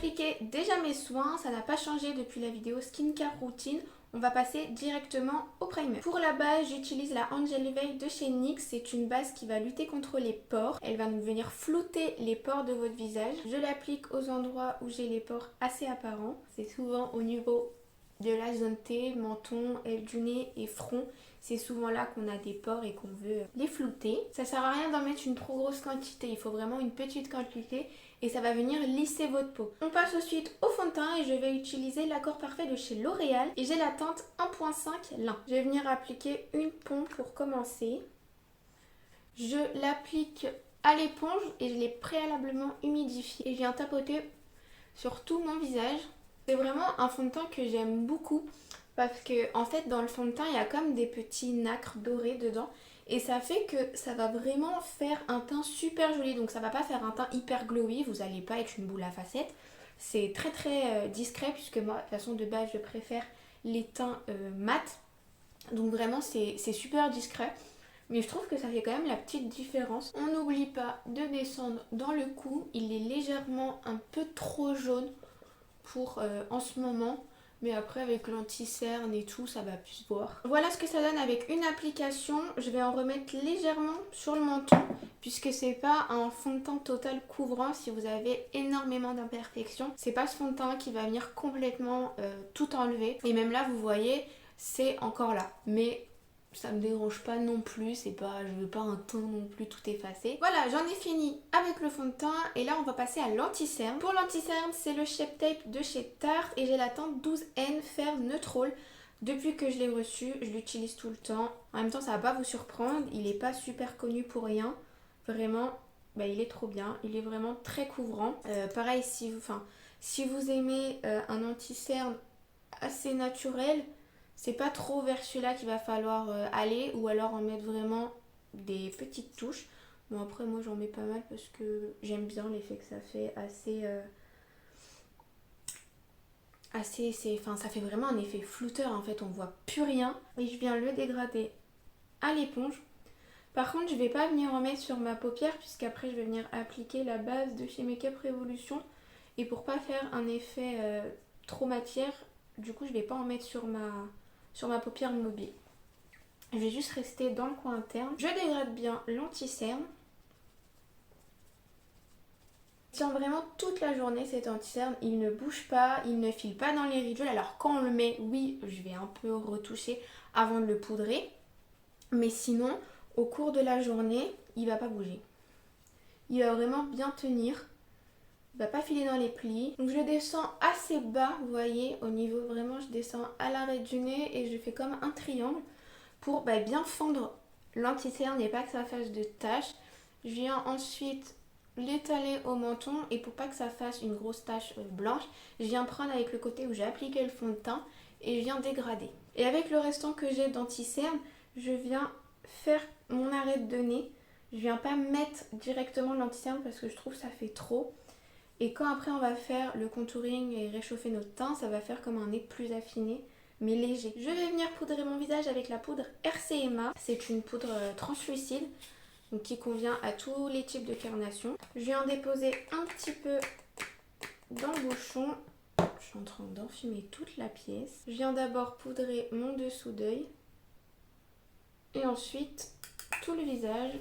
appliqué déjà mes soins, ça n'a pas changé depuis la vidéo skincare routine. On va passer directement au primer. Pour la base, j'utilise la Angel Veil de chez NYX. C'est une base qui va lutter contre les pores. Elle va nous venir flouter les pores de votre visage. Je l'applique aux endroits où j'ai les pores assez apparents. C'est souvent au niveau de la zone T, menton, aile du nez et front. C'est souvent là qu'on a des pores et qu'on veut les flouter. Ça sert à rien d'en mettre une trop grosse quantité, il faut vraiment une petite quantité et ça va venir lisser votre peau. On passe ensuite au fond de teint et je vais utiliser l'accord parfait de chez L'Oréal et j'ai la teinte 1.5 lin. Je vais venir appliquer une pompe pour commencer. Je l'applique à l'éponge et je l'ai préalablement humidifié et je viens tapoter sur tout mon visage. C'est vraiment un fond de teint que j'aime beaucoup parce que en fait dans le fond de teint il y a comme des petits nacres dorés dedans et ça fait que ça va vraiment faire un teint super joli. Donc ça va pas faire un teint hyper glowy, vous n'allez pas être une boule à facettes. C'est très discret puisque moi de toute façon de base je préfère les teints mat. Donc vraiment c'est super discret. Mais je trouve que ça fait quand même la petite différence. On n'oublie pas de descendre dans le cou. Il est légèrement un peu trop jaune pour en ce moment, mais après avec l'anti-cerne et tout ça va plus se voir. Voilà ce que ça donne avec une application. Je vais en remettre légèrement sur le menton puisque c'est pas un fond de teint total couvrant. Si vous avez énormément d'imperfections, c'est pas ce fond de teint qui va venir complètement tout enlever et même là vous voyez c'est encore là, mais ça me dérange pas non plus, c'est pas, je veux pas un teint non plus tout effacé. Voilà, j'en ai fini avec le fond de teint et là on va passer à l'anti-cerne. Pour l'anti-cerne, c'est le Shape Tape de chez Tarte et j'ai la teinte 12N Fair Neutral. Depuis que je l'ai reçu, je l'utilise tout le temps. En même temps, ça va pas vous surprendre, il est pas super connu pour rien. Vraiment, bah, il est trop bien, il est vraiment très couvrant. Pareil, si vous aimez un anti-cerne assez naturel, c'est pas trop vers celui-là qu'il va falloir aller ou alors en mettre vraiment des petites touches. Bon après moi j'en mets pas mal parce que j'aime bien l'effet que ça fait ça fait vraiment un effet flouteur en fait, on voit plus rien et je viens le dégrader à l'éponge. Par contre je vais pas venir en mettre sur ma paupière puisqu'après je vais venir appliquer la base de chez Make Up Revolution et pour pas faire un effet trop matière, du coup je vais pas en mettre sur ma paupière mobile. Je vais juste rester dans le coin interne. Je dégrade bien l'anti-cerne. Il tient vraiment toute la journée cet anti-cerne. Il ne bouge pas, il ne file pas dans les ridules. Alors quand on le met, oui, je vais un peu retoucher avant de le poudrer. Mais sinon, au cours de la journée, il va pas bouger. Il va vraiment bien tenir. Il va pas filer dans les plis. Donc je descends assez bas, vous voyez, au niveau vraiment, je descends à l'arrêt du nez et je fais comme un triangle pour bien fendre l'anti-cerne et pas que ça fasse de taches. Je viens ensuite l'étaler au menton et pour pas que ça fasse une grosse tache blanche, je viens prendre avec le côté où j'ai appliqué le fond de teint et je viens dégrader. Et avec le restant que j'ai d'anti-cerne, je viens faire mon arrêt de nez. Je viens pas mettre directement l'anti-cerne parce que je trouve que ça fait trop. Et quand après on va faire le contouring et réchauffer notre teint, ça va faire comme un nez plus affiné mais léger. Je vais venir poudrer mon visage avec la poudre RCMA. C'est une poudre translucide donc qui convient à tous les types de carnation. Je viens en déposer un petit peu dans le bouchon. Je suis en train d'enfumer toute la pièce. Je viens d'abord poudrer mon dessous d'œil et ensuite tout le visage.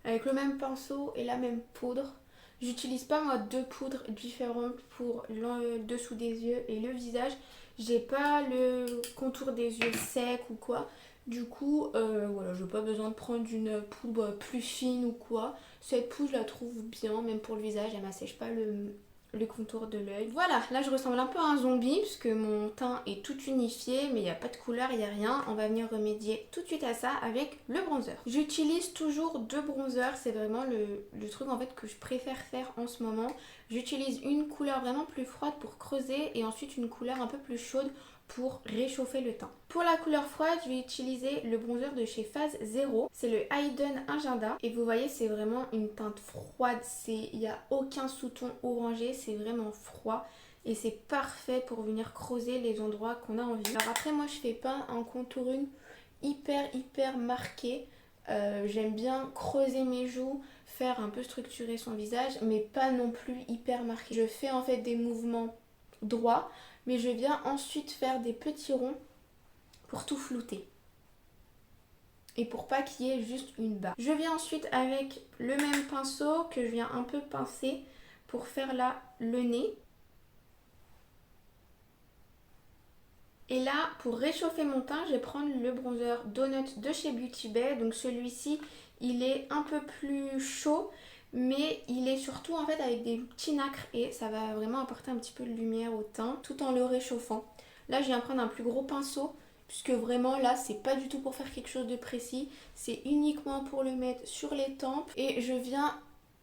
Avec le même pinceau et la même poudre. J'utilise pas moi deux poudres différentes pour le dessous des yeux et le visage. J'ai pas le contour des yeux sec ou quoi. Du coup, voilà, j'ai pas besoin de prendre une poudre plus fine ou quoi. Cette poudre, je la trouve bien, même pour le visage, elle m'assèche pas le contour de l'œil. Voilà, là je ressemble un peu à un zombie puisque mon teint est tout unifié mais il n'y a pas de couleur, il n'y a rien. On va venir remédier tout de suite à ça avec le bronzer. J'utilise toujours deux bronzers, c'est vraiment le truc en fait que je préfère faire en ce moment. J'utilise une couleur vraiment plus froide pour creuser et ensuite une couleur un peu plus chaude pour réchauffer le teint. Pour la couleur froide, je vais utiliser le bronzer de chez Phase Zero. C'est le Hidden Agenda. Et vous voyez, c'est vraiment une teinte froide. Il n'y a aucun sous-ton orangé, c'est vraiment froid. Et c'est parfait pour venir creuser les endroits qu'on a envie. Alors après, moi, je fais pas un contouring hyper marqué. J'aime bien creuser mes joues, faire un peu structurer son visage, mais pas non plus hyper marqué. Je fais en fait des mouvements droits, mais je viens ensuite faire des petits ronds pour tout flouter. Et pour pas qu'il y ait juste une barre. Je viens ensuite avec le même pinceau que je viens un peu pincer pour faire là le nez. Et là, pour réchauffer mon teint, je vais prendre le bronzer Donut de chez Beauty Bay. Donc celui-ci, il est un peu plus chaud, mais il est surtout en fait avec des petits nacres et ça va vraiment apporter un petit peu de lumière au teint tout en le réchauffant. Là, je viens prendre un plus gros pinceau puisque vraiment là, c'est pas du tout pour faire quelque chose de précis. C'est uniquement pour le mettre sur les tempes et je viens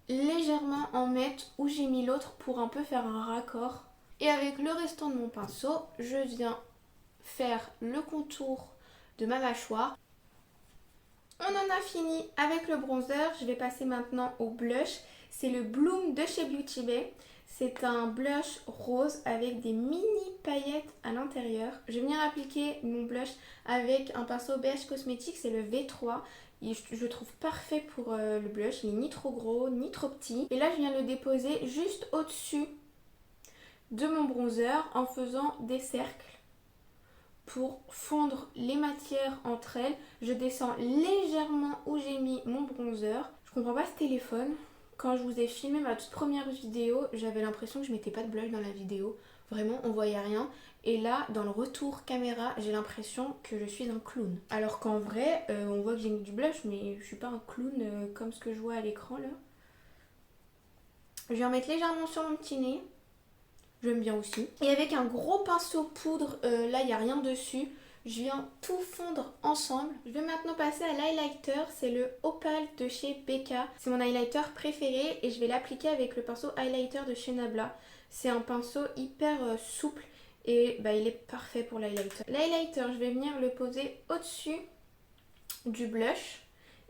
légèrement en mettre où j'ai mis l'autre pour un peu faire un raccord. Et avec le restant de mon pinceau, je viens faire le contour de ma mâchoire. On en a fini avec le bronzer. Je vais passer maintenant au blush. C'est le Bloom de chez Beauty Bay. C'est un blush rose avec des mini paillettes à l'intérieur. Je vais venir appliquer mon blush avec un pinceau BH Cosmetics, c'est le V3. Je le trouve parfait pour le blush. Il n'est ni trop gros ni trop petit. Et là, je viens le déposer juste au-dessus de mon bronzer en faisant des cercles pour fondre les matières entre elles. Je descends légèrement où j'ai mis mon bronzer. Je comprends pas ce téléphone. Quand je vous ai filmé ma toute première vidéo, j'avais l'impression que je mettais pas de blush dans la vidéo. Vraiment, on voyait rien. Et là, dans le retour caméra, j'ai l'impression que je suis un clown. Alors qu'en vrai, on voit que j'ai mis du blush, mais je suis pas un clown comme ce que je vois à l'écran là. Je vais en mettre légèrement sur mon petit nez. J'aime bien aussi. Et avec un gros pinceau poudre, là il n'y a rien dessus, je viens tout fondre ensemble. Je vais maintenant passer à l'highlighter, c'est le Opal de chez Becca. C'est mon highlighter préféré et je vais l'appliquer avec le pinceau highlighter de chez Nabla. C'est un pinceau hyper souple et il est parfait pour l'highlighter. L'highlighter, je vais venir le poser au-dessus du blush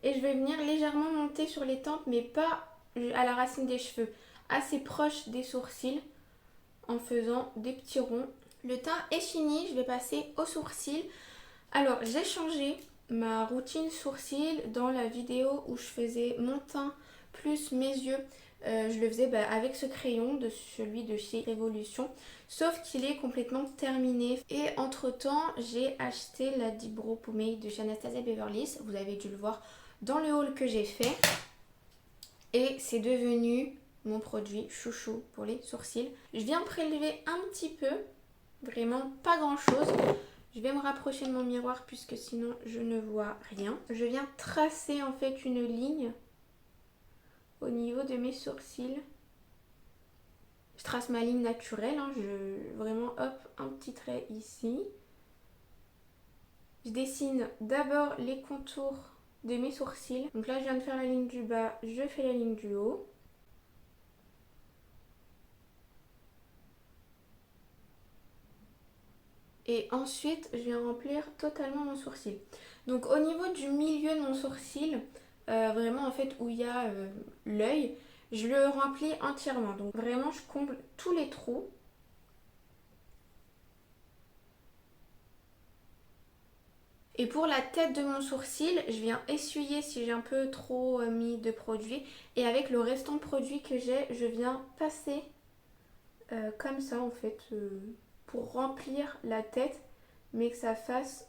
et je vais venir légèrement monter sur les tempes, mais pas à la racine des cheveux, assez proche des sourcils, en faisant des petits ronds. Le teint est fini, je vais passer aux sourcils. Alors j'ai changé ma routine sourcils dans la vidéo où je faisais mon teint plus mes yeux. Je le faisais avec ce crayon, de celui de chez Révolution, sauf qu'il est complètement terminé. Et entre temps j'ai acheté la Deep Brow Pomade de chez Anastasia Beverly Hills. Vous avez dû le voir dans le haul que j'ai fait. Et c'est devenu mon produit chouchou pour les sourcils. Je viens prélever un petit peu, vraiment pas grand chose. Je vais me rapprocher de mon miroir puisque sinon je ne vois rien. Je viens tracer en fait une ligne au niveau de mes sourcils. Je trace ma ligne naturelle, hein. Vraiment hop, un petit trait ici. Je dessine d'abord les contours de mes sourcils. Donc là je viens de faire la ligne du bas, je fais la ligne du haut. Et ensuite, je viens remplir totalement mon sourcil. Donc au niveau du milieu de mon sourcil, vraiment en fait où il y a l'œil, je le remplis entièrement. Donc vraiment, je comble tous les trous. Et pour la tête de mon sourcil, je viens essuyer si j'ai un peu trop mis de produit. Et avec le restant de produit que j'ai, je viens passer comme ça en fait, pour remplir la tête, mais que ça fasse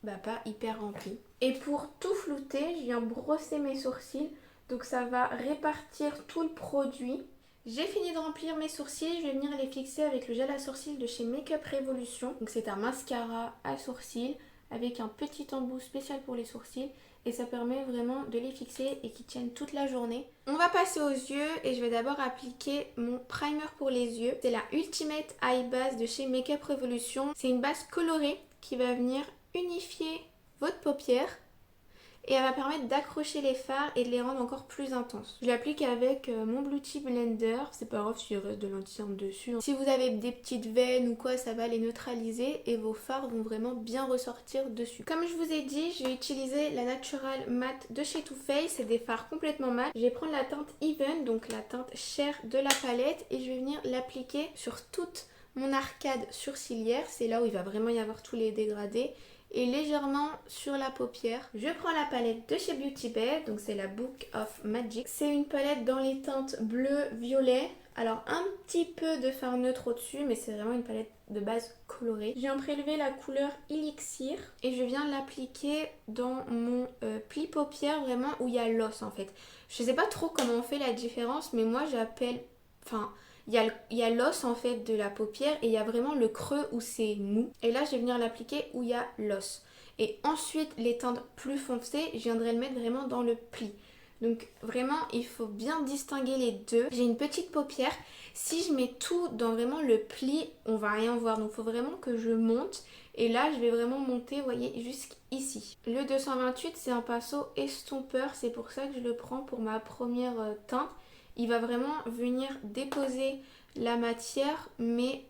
pas hyper rempli. Et pour tout flouter, je viens brosser mes sourcils, donc ça va répartir tout le produit. J'ai fini de remplir mes sourcils, je vais venir les fixer avec le gel à sourcils de chez Makeup Revolution. Donc c'est un mascara à sourcils avec un petit embout spécial pour les sourcils et ça permet vraiment de les fixer et qu'ils tiennent toute la journée. On va passer aux yeux et je vais d'abord appliquer mon primer pour les yeux. C'est la Ultimate Eye Base de chez Makeup Revolution. C'est une base colorée qui va venir unifier votre paupière et elle va permettre d'accrocher les fards et de les rendre encore plus intenses. Je l'applique avec mon Beauty Blender, c'est pas grave s'il reste de l'anti-cerne dessus. Si vous avez des petites veines ou quoi, ça va les neutraliser et vos fards vont vraiment bien ressortir dessus. Comme je vous ai dit, j'ai utilisé la Natural Matte de chez Too Faced, c'est des fards complètement mat. Je vais prendre la teinte Even, donc la teinte chair de la palette et je vais venir l'appliquer sur toute mon arcade sourcilière, c'est là où il va vraiment y avoir tous les dégradés. et légèrement sur la paupière. Je prends la palette de chez Beauty Bay, donc c'est la Book of Magic. C'est une palette dans les teintes bleu, violet. Alors un petit peu de fard neutre au-dessus, mais c'est vraiment une palette de base colorée. Je viens prélever la couleur Elixir et je viens l'appliquer dans mon pli paupière, vraiment où il y a l'os en fait. Je sais pas trop comment on fait la différence, mais moi j'appelle... Enfin, il y a l'os en fait de la paupière et il y a vraiment le creux où c'est mou. Et là je vais venir l'appliquer où il y a l'os. Et ensuite les teintes plus foncées, je viendrai le mettre vraiment dans le pli. Donc vraiment il faut bien distinguer les deux. J'ai une petite paupière. Si je mets tout dans vraiment le pli, on va rien voir. Donc il faut vraiment que je monte. Et là je vais vraiment monter, vous voyez, jusqu'ici. Le 228 c'est un pinceau estompeur. C'est pour ça que je le prends pour ma première teinte. Il va vraiment venir déposer la matière, mais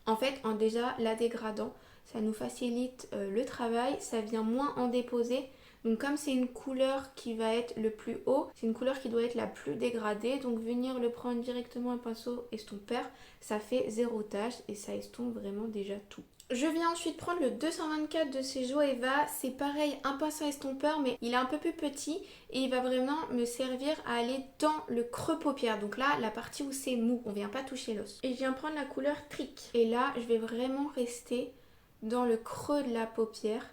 en fait en déjà la dégradant. Ça nous facilite le travail, ça vient moins en déposer. Donc comme c'est une couleur qui va être le plus haut, c'est une couleur qui doit être la plus dégradée. Donc venir le prendre directement un pinceau estompeur, ça fait 0 tache et ça estompe vraiment déjà tout. Je viens ensuite prendre le 224 de chez Joeva. C'est pareil, un pinceau estompeur, mais il est un peu plus petit et il va vraiment me servir à aller dans le creux paupière. Donc là, la partie où c'est mou, on vient pas toucher l'os. Et je viens prendre la couleur Trick. Et là, je vais vraiment rester dans le creux de la paupière,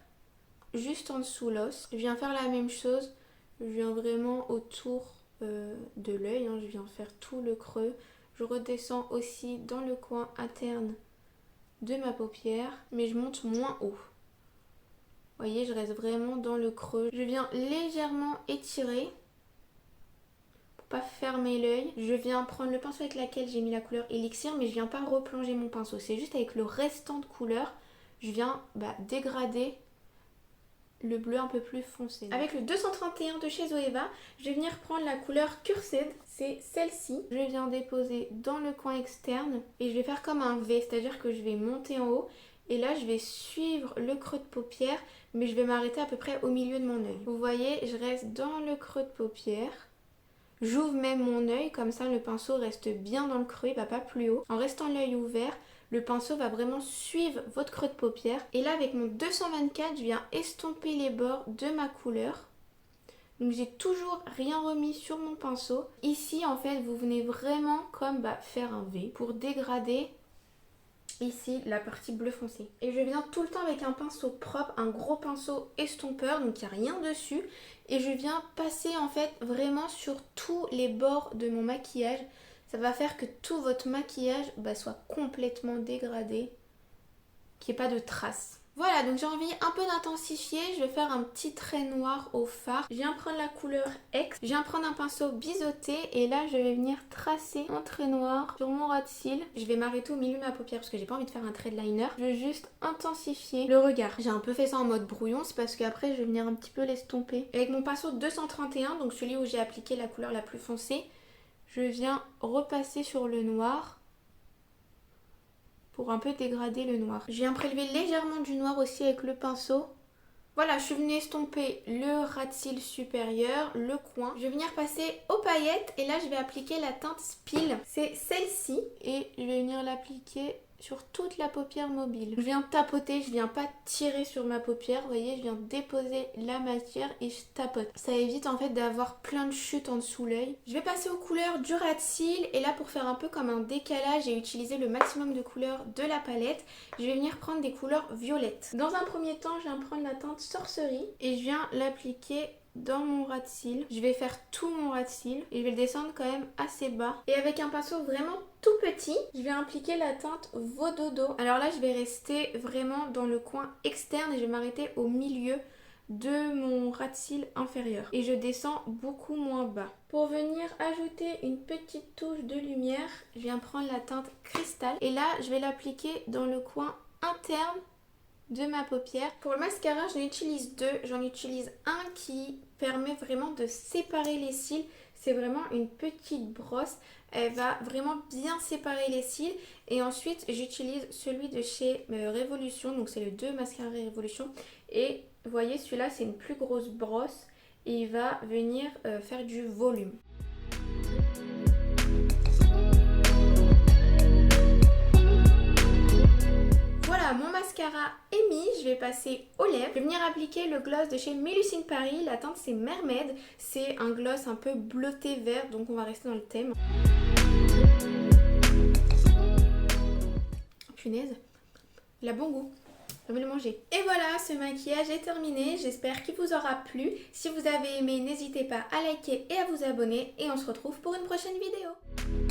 juste en dessous l'os. Je viens faire la même chose, je viens vraiment autour de l'œil, je viens faire tout le creux. Je redescends aussi dans le coin interne de ma paupière, mais je monte moins haut. Vous voyez, je reste vraiment dans le creux. Je viens légèrement étirer pour pas fermer l'œil. Je viens prendre le pinceau avec lequel j'ai mis la couleur Elixir, mais je viens pas replonger mon pinceau. C'est juste avec le restant de couleur, je viens dégrader le bleu un peu plus foncé. Avec le 231 de chez Zoeva, je vais venir prendre la couleur Cursed, c'est celle-ci. Je viens déposer dans le coin externe et je vais faire comme un V, c'est-à-dire que je vais monter en haut et là je vais suivre le creux de paupière, mais je vais m'arrêter à peu près au milieu de mon œil. Vous voyez, je reste dans le creux de paupière. J'ouvre même mon œil, comme ça le pinceau reste bien dans le creux, il va pas plus haut. En restant l'œil ouvert, le pinceau va vraiment suivre votre creux de paupière. Et là avec mon 224, je viens estomper les bords de ma couleur. Donc j'ai toujours rien remis sur mon pinceau. Ici en fait vous venez vraiment comme faire un V pour dégrader ici la partie bleu foncé. Et je viens tout le temps avec un pinceau propre, un gros pinceau estompeur, donc il n'y a rien dessus. Et je viens passer en fait vraiment sur tous les bords de mon maquillage. Ça va faire que tout votre maquillage soit complètement dégradé, qu'il n'y ait pas de traces. Voilà, donc j'ai envie un peu d'intensifier. Je vais faire un petit trait noir au fard. Je viens prendre la couleur X. Je viens prendre un pinceau biseauté et là je vais venir tracer un trait noir sur mon ras de cils. Je vais m'arrêter au milieu de ma paupière parce que j'ai pas envie de faire un trait de liner. Je veux juste intensifier le regard. J'ai un peu fait ça en mode brouillon, c'est parce qu'après je vais venir un petit peu l'estomper. Avec mon pinceau 231, donc celui où j'ai appliqué la couleur la plus foncée, je viens repasser sur le noir pour un peu dégrader le noir. Je viens prélever légèrement du noir aussi avec le pinceau. Voilà, je suis venue estomper le ras de cils supérieur, le coin. Je vais venir passer aux paillettes et là je vais appliquer la teinte Spill. C'est celle-ci et je vais venir l'appliquer sur toute la paupière mobile. Je viens tapoter, je viens pas tirer sur ma paupière, vous voyez, je viens déposer la matière et je tapote. Ça évite en fait d'avoir plein de chutes en dessous l'œil. Je vais passer aux couleurs du ras de cils et là pour faire un peu comme un décalage et utiliser le maximum de couleurs de la palette, je vais venir prendre des couleurs violettes. Dans un premier temps, je viens prendre la teinte Sorcerie et je viens l'appliquer dans mon ras de cils. Je vais faire tout mon ras de cils et je vais le descendre quand même assez bas. Et avec un pinceau vraiment tout petit, je vais appliquer la teinte Vododo. Alors là, je vais rester vraiment dans le coin externe et je vais m'arrêter au milieu de mon ras de cils inférieur. Et je descends beaucoup moins bas. Pour venir ajouter une petite touche de lumière, je viens prendre la teinte Cristal. Et là, je vais l'appliquer dans le coin interne de ma paupière. Pour le mascara, j'en utilise deux. J'en utilise un qui permet vraiment de séparer les cils. C'est vraiment une petite brosse. Elle va vraiment bien séparer les cils. Et ensuite, j'utilise celui de chez Révolution. Donc, c'est le 2 mascara Révolution. Et vous voyez, celui-là, c'est une plus grosse brosse. Et il va venir faire du volume. Voilà, Voilà, mon mascara est mis, je vais passer aux lèvres. Je vais venir appliquer le gloss de chez Mélusine Paris, la teinte c'est Mermaid. C'est un gloss un peu bleuté vert, donc on va rester dans le thème. Oh, punaise, il a bon goût. Je vais le manger. Et voilà, ce maquillage est terminé. J'espère qu'il vous aura plu. Si vous avez aimé, n'hésitez pas à liker et à vous abonner. Et on se retrouve pour une prochaine vidéo.